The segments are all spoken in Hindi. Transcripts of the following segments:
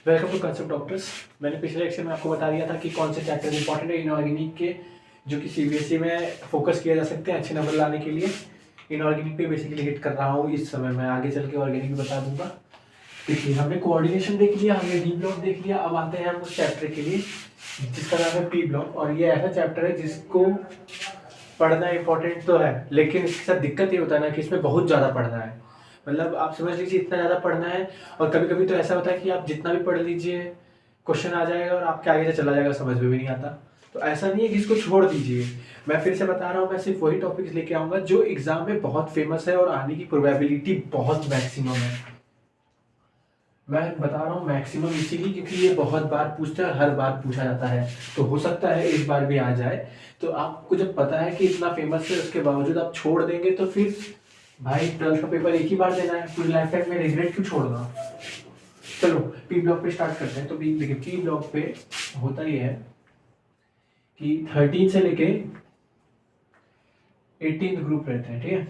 Welcome to concept doctors. मैंने पिछले लेक्चर में आपको बता दिया था कि कौन से चैप्टर इंपॉर्टेंट है इनऑर्गेनिक के, जो कि सीबीएसई में फोकस किया जा सकते हैं अच्छे नंबर लाने के लिए। इनऑर्गेनिक पे बेसिकली हिट कर रहा हूँ इस समय। मैं आगे चल के ऑर्गेनिक बता दूंगा। देखिए, हमने कोऑर्डिनेशन देख लिया, हमने डी ब्लॉक देख लिया। अब आते हैं हम उस चैप्टर के लिए जिसका नाम है पी ब्लॉक। और ये ऐसा चैप्टर है जिसको पढ़ना इंपॉर्टेंट तो है, लेकिन इसके साथ दिक्कत ये होता है ना कि इसमें बहुत ज़्यादा पढ़ना है। मतलब आप समझ लीजिए इतना ज़्यादा पढ़ना है। और कभी कभी तो ऐसा होता है कि आप जितना भी पढ़ लीजिए क्वेश्चन आ जाएगा और आपके आगे से चला जाएगा, समझ में भी नहीं आता। तो ऐसा नहीं है कि इसको छोड़ दीजिए। मैं फिर से बता रहा हूँ, मैं सिर्फ वही टॉपिक्स लेके आऊँगा जो एग्जाम में बहुत फेमस है और आने की प्रोबेबिलिटी बहुत मैक्सिमम है। मैं बता रहा हूँ मैक्सिमम इसीलिए क्योंकि ये बहुत बार पूछता है, हर बार पूछा जाता है। तो हो सकता है इस बार भी आ जाए। तो आपको जब पता है कि इतना फेमस है उसके बावजूद आप छोड़ देंगे तो फिर भाई 12th का पेपर एक ही बार देना है, पूरी लाइफ टाइम में रिग्रेट क्यों छोड़ना। चलो पी ब्लॉक पे स्टार्ट करते हैं। तो देखिए पी ब्लॉक पे होता ये है कि 13 से लेके 18 ग्रुप रहते हैं, ठीक है।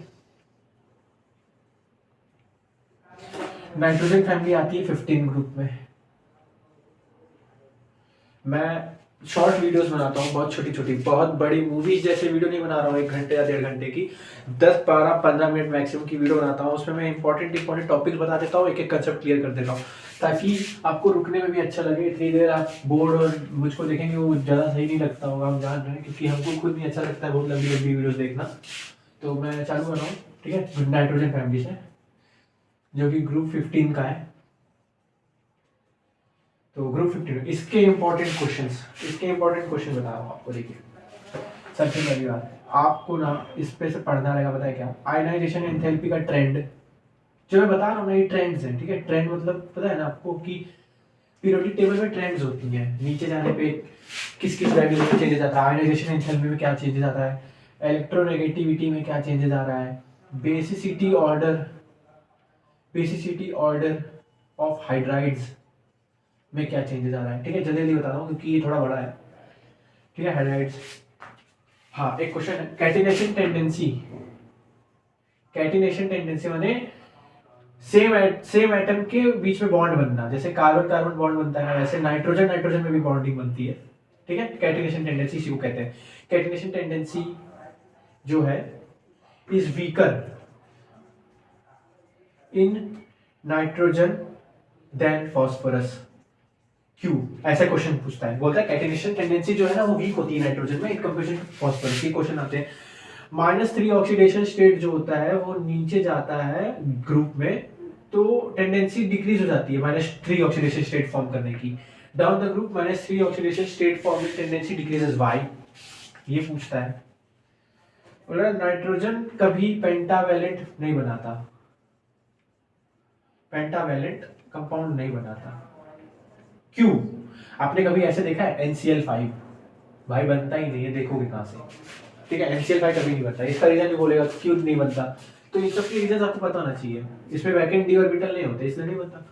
नाइट्रोजन फैमिली आती है 15 ग्रुप में। मैं शॉर्ट वीडियोस बनाता हूँ, बहुत छोटी छोटी, बहुत बड़ी मूवीज जैसे वीडियो नहीं बना रहा हूँ 1 घंटे या 1.5 घंटे की। 10, 12, 15 मिनट मैक्सिमम की वीडियो बनाता हूँ। उसमें मैं इंपॉर्टेंट टॉपिक्स बता देता हूँ, एक एक कंसेप्ट क्लियर कर देता हूँ, ताकि आपको रुकने में भी अच्छा लगे। इतनी देर आप बोर्ड और मुझको देखेंगे वो ज़्यादा सही नहीं लगता होगा, हम जान रहे हैं, क्योंकि हमको खुद नहीं अच्छा लगता है बहुत लंबी लंबी वीडियोज़ देखना। तो मैं चालू कर रहा हूँ, ठीक है। नाइट्रोजन फैमिली से, जो कि ग्रुप 15 का है। तो ग्रुप 15 इसके इंपॉर्टेंट क्वेश्चन बता रहा हूँ आपको। देखिए, सबसे पहली बात आपको ना इस पे से पढ़ना रहेगा, पता है क्या? आयनाइजेशन एंथैल्पी का ट्रेंड जो मैं बता रहा हूँ ना, ये ट्रेंड्स हैं, ठीक है। ट्रेंड मतलब पता है ना आपको कि पीरियोडिक टेबल में ट्रेंड्स होती हैं। नीचे जाने पे किस किस वैल्यू में चेंजेस आता है, आयनाइजेशन एंथैल्पी में क्या चेंजेस आता है, इलेक्ट्रोनेगेटिविटी में क्या चेंजेस आ रहा है, बेसिसिटी ऑर्डर ऑफ हाइड्राइड्स में क्या चेंजेस आ रहा है, ठीक है। जल्दी जल्दी बता रहा हूँ क्योंकि ये थोड़ा बड़ा है, ठीक है। हाइड्राइड्स, हाँ। एक क्वेश्चन है कैटिनेशन टेंडेंसी माने सेम एटम के बीच में बॉन्ड बनना। जैसे कार्बन कार्बन बॉन्ड बनता है ना, वैसे नाइट्रोजन नाइट्रोजन में भी बॉन्डिंग बनती है, ठीक है। कैटिनेशन टेंडेंसी इसी को कहते हैं। कैटिनेशन टेंडेंसी जो है is weaker in nitrogen than phosphorus. क्यों? ऐसा क्वेश्चन पूछता है, बोलता है कैटिनेशन टेंडेंसी जो है ना वो वीक होती है नाइट्रोजन में इन कंपैरिजन टू फॉस्फोरस। ये क्वेश्चन आते हैं। -3 ऑक्सीडेशन स्टेट जो होता है वो नीचे जाता है ग्रुप में, तो टेंडेंसी डिक्रीज हो जाती है -3 ऑक्सीडेशन स्टेट फॉर्म करने की। Down the group -3 oxidation state form tendency decreases, why? ये पूछता है। बोला नाइट्रोजन कभी पेंटावेलेंट नहीं बनाता, पेंटावेलेंट कंपाउंड नहीं बनाता। क्यों? आपने कभी ऐसे देखा है NCl5? भाई बनता ही नहीं है, देखोगे कहां से, ठीक है। NCl5 कभी नहीं बनता। इसका रीजन भी बोलेगा क्यों नहीं बनता, तो इन सब के रीजन आपको पता होना चाहिए। इसमें वैकेंट डी ऑर्बिटल नहीं होते, इसलिए नहीं बनता।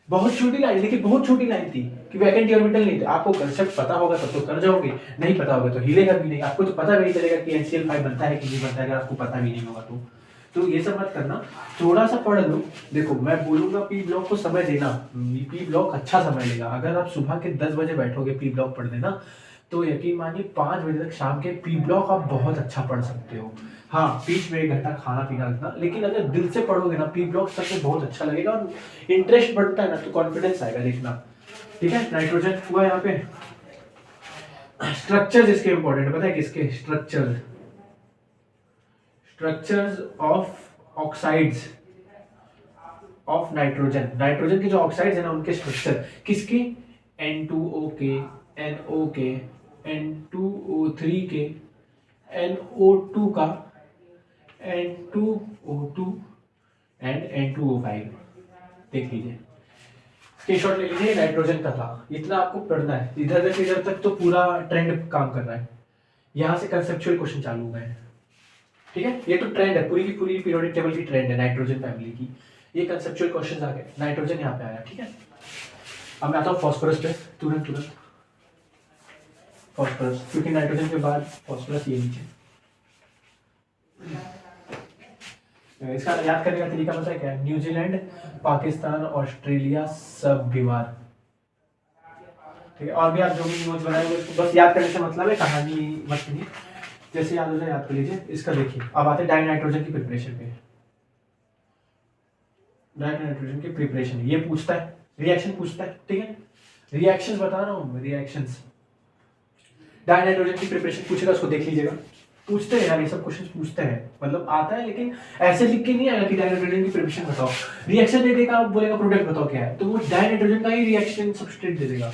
बहुत छोटी लाइन, देखिए बहुत छोटी लाइन थी कि वैकेंट डी ऑर्बिटल नहीं थे। आपको कंसेप्ट पता होगा तब तो कर जाओगे, नहीं पता होगा तो हिलेगा भी नहीं। आपको तो पता भी नहीं चलेगा कि NCl5 बनता है कि नहीं बनता है, अगर आपको पता भी नहीं होगा तो ये सब मत करना, थोड़ा सा पढ़ लो। देखो मैं बोलूंगा पी ब्लॉक को समय देना, पी ब्लॉक अच्छा समय लेगा। अगर आप सुबह के 10 बजे बैठोगे पी ब्लॉक पढ़ देना, तो यकीन मानिए 5 बजे तक शाम के पी ब्लॉक आप बहुत अच्छा पढ़ सकते हो। हाँ, बीच में 1 घंटा खाना पीना रखना, लेकिन अगर दिल से पढ़ोगे ना पी ब्लॉक सच में बहुत अच्छा लगेगा और इंटरेस्ट बढ़ता है ना तो कॉन्फिडेंस आएगा, देखना, ठीक है। नाइट्रोजन हुआ यहाँ पे। स्ट्रक्चर्स इसके इंपॉर्टेंट पता है किसके? Structures of oxides of nitrogen. Nitrogen के जो ऑक्साइड्स है ना उनके स्ट्रक्चर किसके? N2O के, NO के, N2O3 के, NO2 का, N2O2 एंड N2O5। देख लीजिए, स्क्रीनशॉट ले लीजिए। नाइट्रोजन का था, इतना आपको पढ़ना है। इधर तक तो पूरा ट्रेंड काम कर रहा है। यहाँ से कंसेप्चुअल क्वेश्चन चालू हुए हैं, ठीक है। ये तो ट्रेंड है, पूरी की पूरी पीरियोडिक टेबल की ट्रेंड है नाइट्रोजन फैमिली की। ये कंसेप्चुअल क्वेश्चंस आ गए, नाइट्रोजन यहाँ पे आया, ठीक है। अब मैं आता हूँ फॉस्फोरस पे, तुरंत फॉस्फोरस, क्योंकि नाइट्रोजन के बाद फॉस्फोरस ये नीचे। इसका याद करने का तरीका पता है क्या? न्यूजीलैंड, पाकिस्तान, ऑस्ट्रेलिया सब बीमार, ठीक है, और भी आप जो भी नोट्स बनाएंगे उसको बस याद करने से मतलब है, कहानी मत सुनिए, जैसे याद हो जाए याद कर लीजिए। इसका देखिए, अब आते हैं डाई नाइट्रोजन की प्रिपरेशन पे। डाई नाइट्रोजन की प्रिपरेशन ये पूछता है, रिएक्शन पूछता है, ठीक है, रिएक्शंस बता रहा हूँ, रिएक्शंस। डाई नाइट्रोजन की प्रिपरेशन पूछेगा, उसको देख लीजिएगा। पूछते हैं यार, ये सब क्वेश्चन पूछते हैं, मतलब आता है, लेकिन ऐसे लिख के नहीं आएगा कि डाई नाइट्रोजन की प्रिपरेशन बताओ। रिएक्शन दे देगा, बोलेगा प्रोडक्ट बताओ क्या है, तो वो डाई नाइट्रोजन का ही रिएक्शन सब्सट्रेट दे देगा।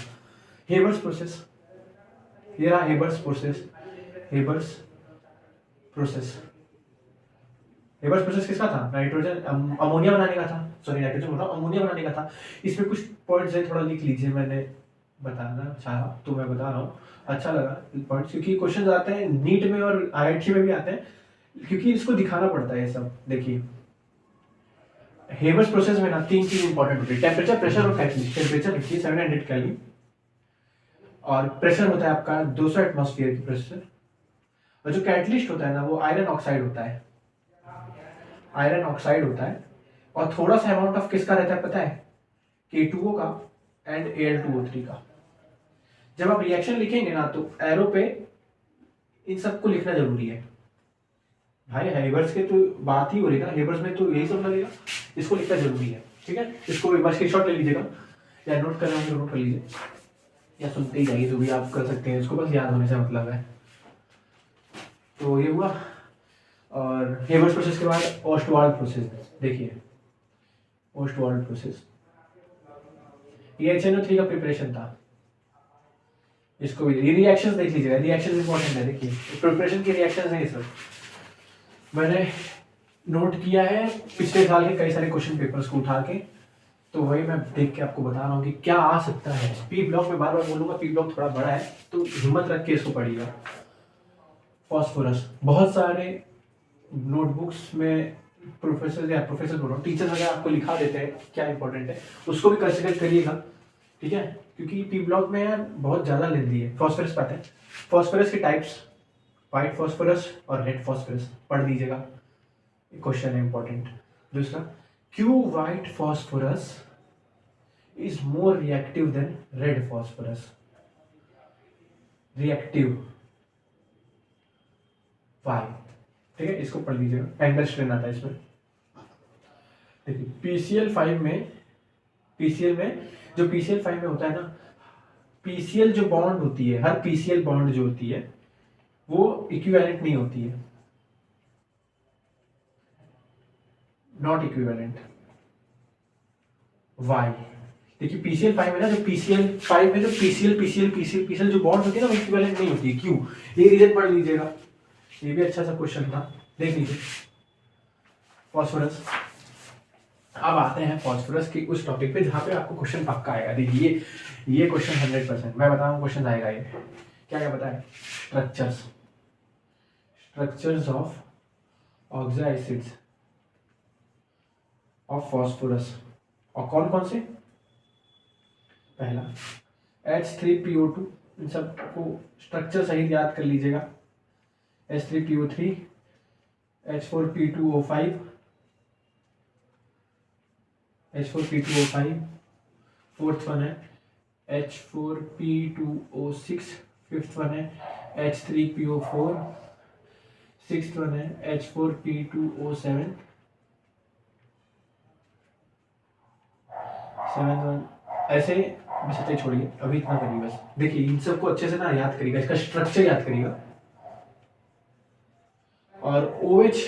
हेबर्स प्रोसेस, ये रहा Haber's process. Haber's process, Haber's process किसका था? नाइट्रोजन अमोनिया बनाने का था, सॉरी नाइट्रोजन बोल रहा हूं, अमोनिया बनाने का था। इसमें कुछ पॉइंट्स है, थोड़ा लिख लीजिए, मैंने बताना चाहा तो मैं बता रहा हूँ, अच्छा लगा पॉइंट्स, क्योंकि क्वेश्चन आते हैं नीट में और आईआईटी में भी आते हैं, क्योंकि इसको दिखाना पड़ता है ये सब। देखिए हेबर्स प्रोसेस में ना 3 चीज इंपॉर्टेंट होती है, टेम्परेचर, प्रेशर और कैटलिस्ट। टेम्परेचर रखिए 700 केल्विन, और प्रेशर होता है आपका 200 एटमॉस्फेयर की प्रेशर, और जो कैटलिस्ट होता है ना वो आयरन ऑक्साइड होता है, आयरन ऑक्साइड होता है। और थोड़ा सा अमाउंट ऑफ किसका रहता है पता है? K2O का एंड Al2O3 का। जब आप रिएक्शन लिखेंगे ना तो एरो पे इन सबको लिखना जरूरी है भाई। हेबर्स के तो बात ही हो रही है ना, हेबर्स में तो यही सब लगेगा, इसको लिखना जरूरी है, ठीक है। इसको एक बार स्क्रीनशॉट ले लीजिएगा, या नोट कर रहे होंगे नोट कर लीजिए, या सुनते ही जाइए, जो भी आप कर सकते हैं, इसको बस याद होने से मतलब है। तो ये हुआ। और हेबर्स प्रोसेस के बाद ओस्टवाल्ड प्रोसेस, देखिए ओस्टवाल्ड प्रोसेस, ये HNO3 का प्रिपरेशन था। इसको भी रिएक्शंस देख लीजिएगा, रिएक्शंस इंपॉर्टेंट है। देखिए प्रिपरेशन की रिएक्शंस है ये सब, मैंने नोट किया है पिछले साल के कई सारे क्वेश्चन पेपर्स को उठा के, तो वही मैं देख के आपको बता रहा हूँ कि क्या आ सकता है। पी ब्लॉक में बार बार बोलूंगा, पी ब्लॉक थोड़ा बड़ा है तो हिम्मत रख के इसको पढ़िएगा। फॉस्फोरस, बहुत सारे नोटबुक्स में प्रोफेसर या प्रोफेसर बोल रहा हूँ, टीचर्स वगैरह आपको लिखा देते हैं क्या इंपॉर्टेंट है, उसको भी कंसिडर करिएगा, ठीक है, क्योंकि पी ब्लॉक में यार बहुत ज़्यादा लेंदी है। फॉस्फोरस पाते हैं, फॉस्फोरस के टाइप्स, वाइट फॉस्फोरस और रेड फॉस्फोरस, पढ़ दीजिएगा, क्वेश्चन है इंपॉर्टेंट। दूसरा, क्यू white phosphorus is more reactive than red phosphorus? Reactive why, ठीक है, इसको पढ़ लीजिएगा, एंगल स्ट्रेन आता है इसमें। देखिए PCl5 में, PCl में जो PCl5 में होता है ना, PCl जो बॉन्ड होती है, हर PCl बॉन्ड जो होती है वो इक्विवेलेंट नहीं होती है, नॉट इक्विवेलेंट। वाई, देखिए PCl5 में ना, जो PCl5 में जो PCl जो बॉन्ड होती है ना वो इक्विवेलेंट नहीं होती है, क्यों? ये रीजन पढ़ लीजिएगा, ये भी अच्छा सा क्वेश्चन था, देख लीजिए। फॉस्फोरस, अब आते हैं फॉस्फोरस की उस टॉपिक पे जहाँ पे आपको क्वेश्चन पक्का आएगा। देखिए ये क्वेश्चन 100% मैं बताऊँ क्वेश्चन आएगा। ये क्या क्या पता है? Structures, structures of oxo acids of phosphorus, और कौन कौन से? पहला H3PO2, इन सबको स्ट्रक्चर सही याद कर लीजिएगा। H3PO3, H4P2O5, H4P2O5, fourth one है H4P2O6, फिफ्थ वन है H3PO4, सिक्स्थ वन है H4P2O7, सेवेंथ वन, ऐसे बस इतना छोड़िए, अभी इतना करिए बस। देखिए इन सबको अच्छे से ना याद करिएगा, इसका स्ट्रक्चर याद करिएगा, और OH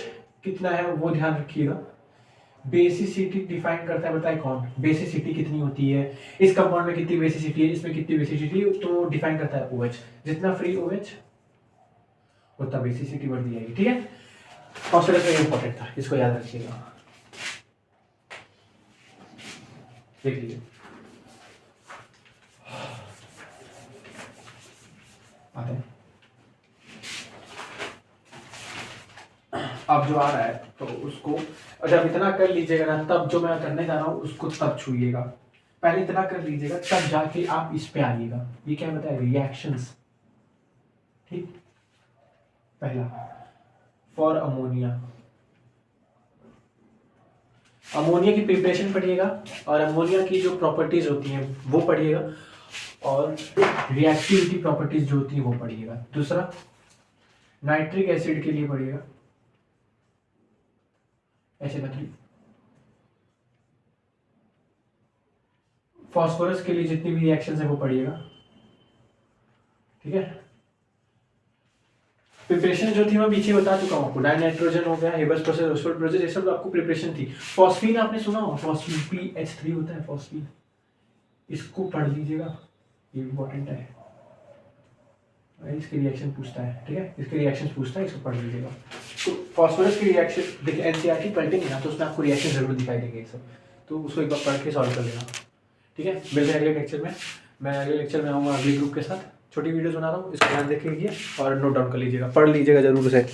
कितना है वो ध्यान रखिएगा। बेसिसिटी डिफाइन करता है, बताए कौन? बेसिसिटी कितनी होती है, इस कंपाउंड में कितनी बेसिसिटी है, इसमें कितनी बेसिसिटी, तो डिफाइन करता है OH। जितना फ्री OH उतना बेसिसिटी बढ़ती जाएगी, ठीक है। फॉस्फोरस में इंपॉर्टेंट था, इसको याद रखिएगा, देख लीजिए। आते हैं अब जो आ रहा है तो उसको जब इतना कर लीजिएगा ना, तब जो मैं करने जा रहा हूँ उसको तब छूइएगा। पहले इतना कर लीजिएगा तब जाके आप इस पे आइएगा। ये क्या बताया? रिएक्शंस, ठीक। पहला फॉर अमोनिया, अमोनिया की प्रिपरेशन पढ़िएगा, और अमोनिया की जो प्रॉपर्टीज होती हैं वो पढ़िएगा, और रिएक्टिविटी प्रॉपर्टीज जो होती है वो पढ़िएगा। दूसरा नाइट्रिक एसिड के लिए पढ़िएगा HNO3। फॉस्फोरस के लिए जितनी भी रिएक्शंस है वो पढ़िएगा, ठीक है। प्रिपरेशन जो थी मैं पीछे बता चुका हूँ आपको, डाइनाइट्रोजन हो गया, हेबर्स प्रोसेस, रोस्फोर्ड प्रोसेस, ये सब आपको प्रिपरेशन थी। फॉस्फीन आपने सुना हो, फॉस्फीन PH3 होता है फॉस्फीन, इसको पढ़ लीजिएगा, ये इंपॉर्टेंट है, इसके रिएक्शन पूछता है, ठीक है, इसके रिएक्शंस पूछता है, इसको पढ़ लीजिएगा। तो फॉस्फोरस की रिएक्शन देखिए एनसीईआरटी पलटेंगे ना तो उसमें आपको रिएक्शन जरूर दिखाई देंगे ये सब, तो उसको एक बार पढ़ के सॉल्व कर लेना, ठीक है। मिलते हैं अगले लेक्चर में। मैं अगले लेक्चर में आऊँगा अगले ग्रुप के साथ, छोटी वीडियोस बना रहा हूँ, इसको ध्यान रखिए और नोट डाउन कर लीजिएगा, पढ़ लीजिएगा जरूर उसे।